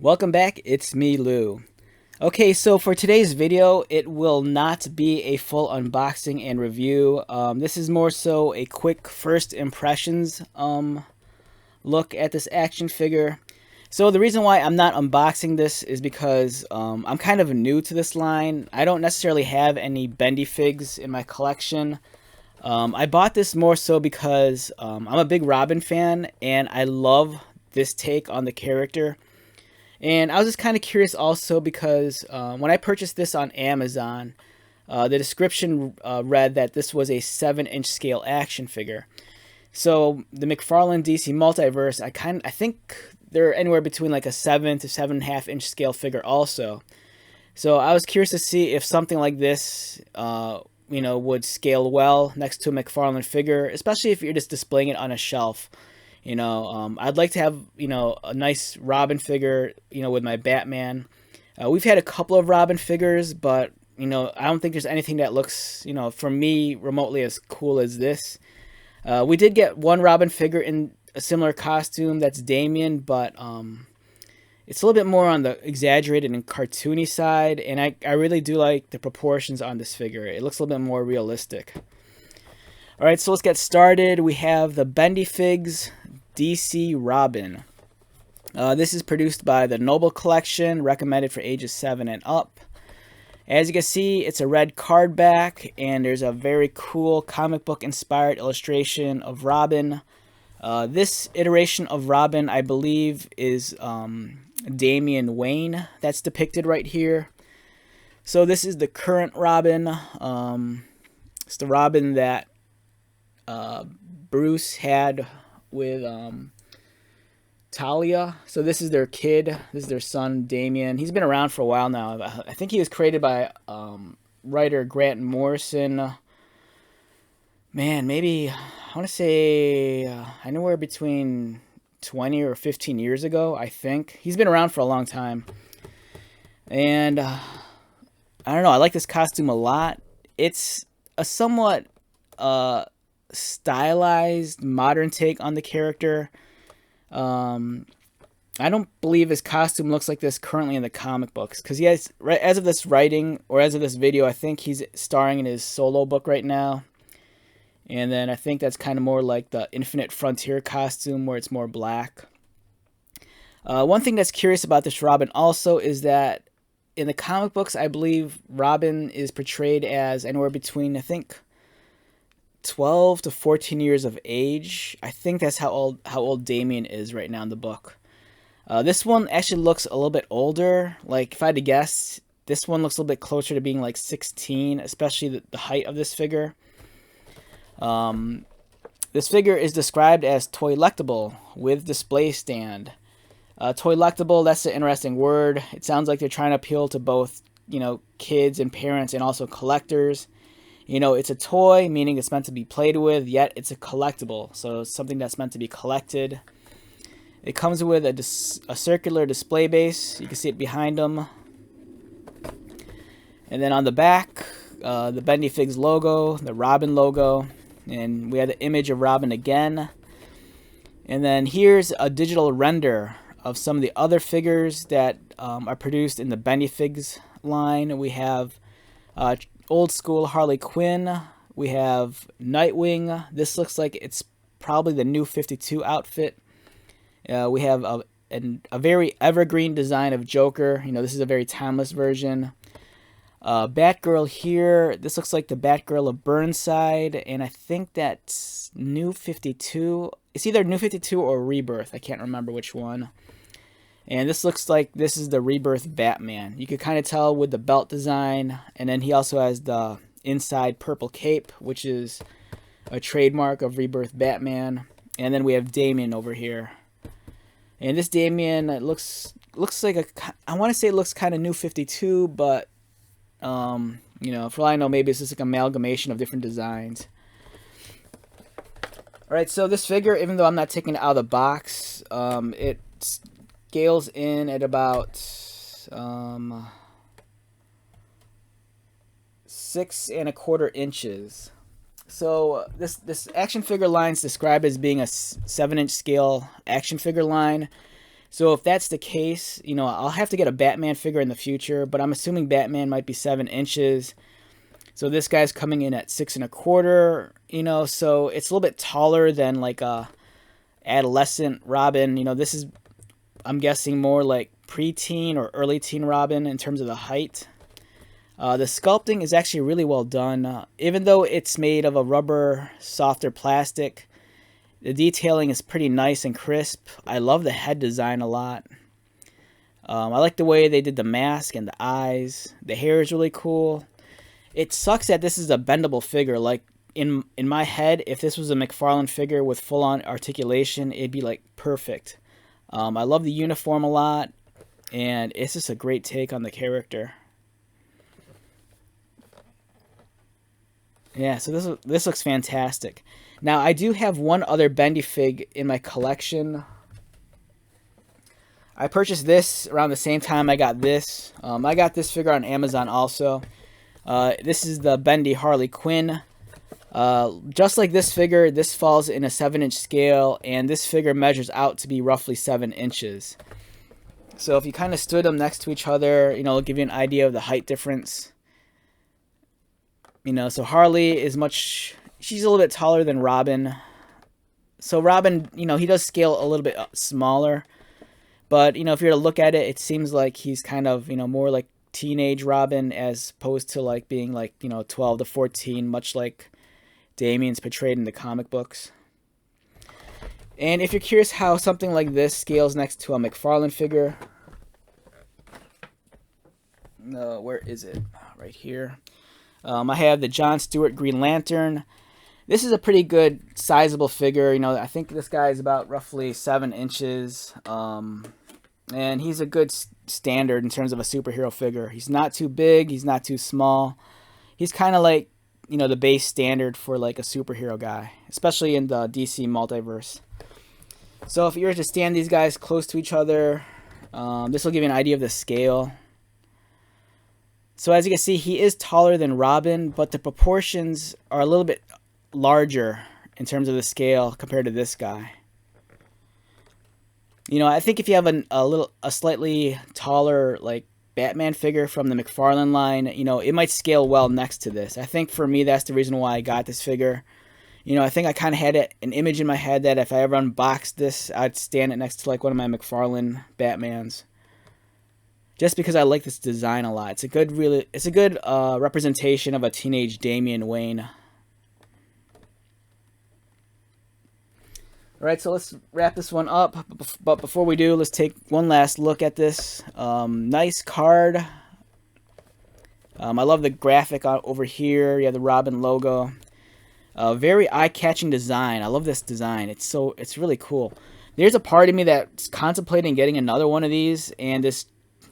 Welcome back, it's me, Lou. Okay, so for today's video, it will not be a full unboxing and review. This is more so a quick first impressions look at this action figure. So the reason why I'm not unboxing this is because I'm kind of new to this line. I don't necessarily have any Bendyfigs in my collection. I bought this more so because I'm a big Robin fan and I love this take on the character. And I was just kind of curious also because when I purchased this on Amazon, the description read that this was a 7-inch scale action figure. So the McFarlane DC Multiverse, I think they're anywhere between like a 7 to 7.5 inch scale figure also. So I was curious to see if something like this, would scale well next to a McFarlane figure, especially if you're just displaying it on a shelf. I'd like to have, a nice Robin figure, with my Batman. We've had a couple of Robin figures, but, I don't think there's anything that looks, for me, remotely as cool as this. We did get one Robin figure in a similar costume, that's Damian, but it's a little bit more on the exaggerated and cartoony side, and I really do like the proportions on this figure. It looks a little bit more realistic. Alright, so let's get started. We have the Bendyfigs DC Robin. This is produced by the Noble Collection, recommended for ages 7 and up. As you can see, it's a red card back, and there's a very cool comic book inspired illustration of Robin. This iteration of Robin, I believe, is Damian Wayne that's depicted right here. So this is the current Robin. It's the Robin that Bruce had with Talia. So this is their kid. This is their son, Damian. He's been around for a while now. I think he was created by writer Grant Morrison. Man, maybe, I want to say anywhere between 20 or 15 years ago, I think. He's been around for a long time. And I don't know, I like this costume a lot. It's a somewhat stylized modern take on the character. I don't believe his costume looks like this currently in the comic books, because he has, as of this writing or as of this video, I think he's starring in his solo book right now. And then I think that's kind of more like the Infinite Frontier costume, where it's more black. One thing that's curious about this Robin also is that in the comic books, I believe Robin is portrayed as anywhere between, I think, 12 to 14 years of age. I think that's how old Damian is right now in the book. This one actually looks a little bit older. Like, if I had to guess, this one looks a little bit closer to being like 16, especially the height of this figure. This figure is described as toy-lectable with display stand. Toy-lectable, that's an interesting word. It sounds like they're trying to appeal to both, kids and parents and also collectors. It's a toy, meaning it's meant to be played with, yet it's a collectible. So it's something that's meant to be collected. It comes with a circular display base. You can see it behind them. And then on the back, the Bendyfigs logo, the Robin logo. And we have the image of Robin again. And then here's a digital render of some of the other figures that are produced in the Bendyfigs line. We have old school Harley Quinn. We have Nightwing. This looks like it's probably the new 52 outfit. We have a very evergreen design of Joker. This is a very timeless version. Batgirl here. This looks like the Batgirl of Burnside, and I think that's New 52. It's either New 52 or Rebirth. I can't remember which one. And this looks like this is the Rebirth Batman. You could kind of tell with the belt design. And then he also has the inside purple cape, which is a trademark of Rebirth Batman. And then we have Damian over here. And this Damian looks like I want to say it looks kind of New 52, but for all I know, maybe it's just like an amalgamation of different designs. Alright, so this figure, even though I'm not taking it out of the box, it scales in at about 6¼ inches. So this action figure line is described as being a 7-inch scale action figure line. So if that's the case, you know, I'll have to get a Batman figure in the future, but I'm assuming Batman might be 7 inches. So this guy's coming in at 6 1/4, you know, so it's a little bit taller than like a adolescent Robin. You know, this is, I'm guessing, more like preteen or early teen Robin in terms of the height. The sculpting is actually really well done. Even though it's made of a rubber, softer plastic, the detailing is pretty nice and crisp. I love the head design a lot. I like the way they did the mask and the eyes. The hair is really cool. It sucks that this is a bendable figure. Like, in my head, if this was a McFarlane figure with full-on articulation, it'd be like perfect. I love the uniform a lot, and it's just a great take on the character. Yeah, so this looks fantastic. Now, I do have one other Bendy fig in my collection. I purchased this around the same time I got this. I got this figure on Amazon also. This is the Bendy Harley Quinn. Just like this figure, this falls in a 7-inch scale, and this figure measures out to be roughly 7 inches. So if you kind of stood them next to each other, you know, it'll give you an idea of the height difference. You know, so Harley is she's a little bit taller than Robin. So Robin, you know, he does scale a little bit smaller. But, you know, if you're to look at it, it seems like he's kind of, you know, more like teenage Robin as opposed to like being like, you know, 12 to 14, much like Damien's portrayed in the comic books. And if you're curious how something like this scales next to a McFarlane figure, where is it? Right here. I have the John Stewart Green Lantern. This is a pretty good, sizable figure. You know, I think this guy is about roughly 7 inches. And he's a good standard in terms of a superhero figure. He's not too big. He's not too small. He's kind of like, you know, the base standard for like a superhero guy, especially in the DC multiverse. So if you were to stand these guys close to each other, this will give you an idea of the scale. So as you can see, he is taller than Robin, but the proportions are a little bit larger in terms of the scale compared to this guy. You know, I think if you have a slightly taller like Batman figure from the McFarlane line, you know, it might scale well next to this. I think for me, that's the reason why I got this figure. You know, I think I kind of had an image in my head that if I ever unboxed this, I'd stand it next to like one of my McFarlane Batmans. Just because I like this design a lot. It's a good representation of a teenage Damian Wayne. Alright, so let's wrap this one up. But before we do, let's take one last look at this. Nice card. I love the graphic over here. You have the Robin logo. Very eye-catching design. I love this design. It's really cool. There's a part of me that's contemplating getting another one of these and just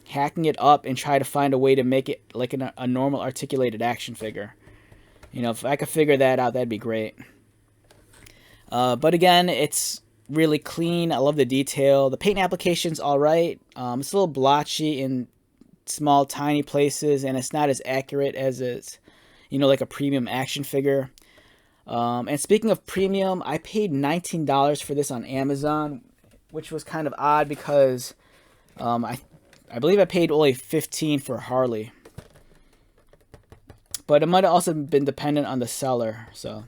hacking it up and try to find a way to make it like a normal articulated action figure. You know, if I could figure that out, that'd be great. But again, it's really clean. I love the detail. The paint application's alright. It's a little blotchy in small, tiny places, and it's not as accurate as it's, you know, like a premium action figure. And speaking of premium, I paid $19 for this on Amazon, which was kind of odd because I believe I paid only $15 for Harley. But it might have also been dependent on the seller, so.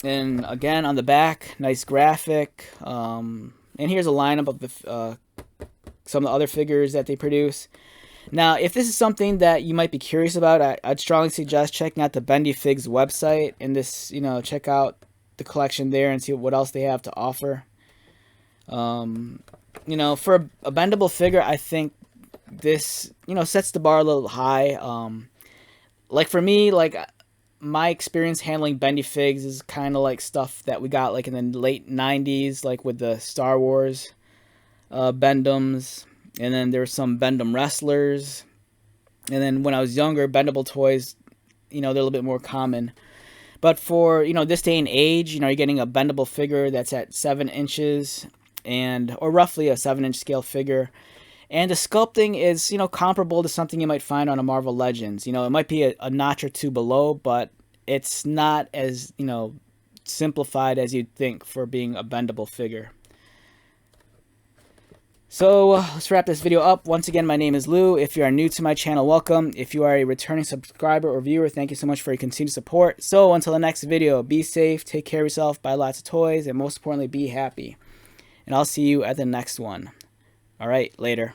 And again, on the back, nice graphic. And here's a lineup of some of the other figures that they produce. Now, if this is something that you might be curious about, I'd strongly suggest checking out the Bendyfigs website and this, you know, check out the collection there and see what else they have to offer. You know, for a bendable figure, I think this, you know, sets the bar a little high. Like for me, like my experience handling Bendyfigs is kind of like stuff that we got like in the late 90s, like with the Star Wars Bendums. And then there's some Bendum wrestlers. And then when I was younger, bendable toys, you know, they're a little bit more common. But for, you know, this day and age, you know, you're getting a bendable figure that's at 7 inches or roughly a 7-inch scale figure. And the sculpting is, you know, comparable to something you might find on a Marvel Legends. You know, it might be a notch or two below, but it's not as, you know, simplified as you'd think for being a bendable figure. So let's wrap this video up. Once again, my name is Lou. If you are new to my channel, welcome. If you are a returning subscriber or viewer, thank you so much for your continued support. So until the next video, be safe, take care of yourself, buy lots of toys, and most importantly, be happy. And I'll see you at the next one. All right, later.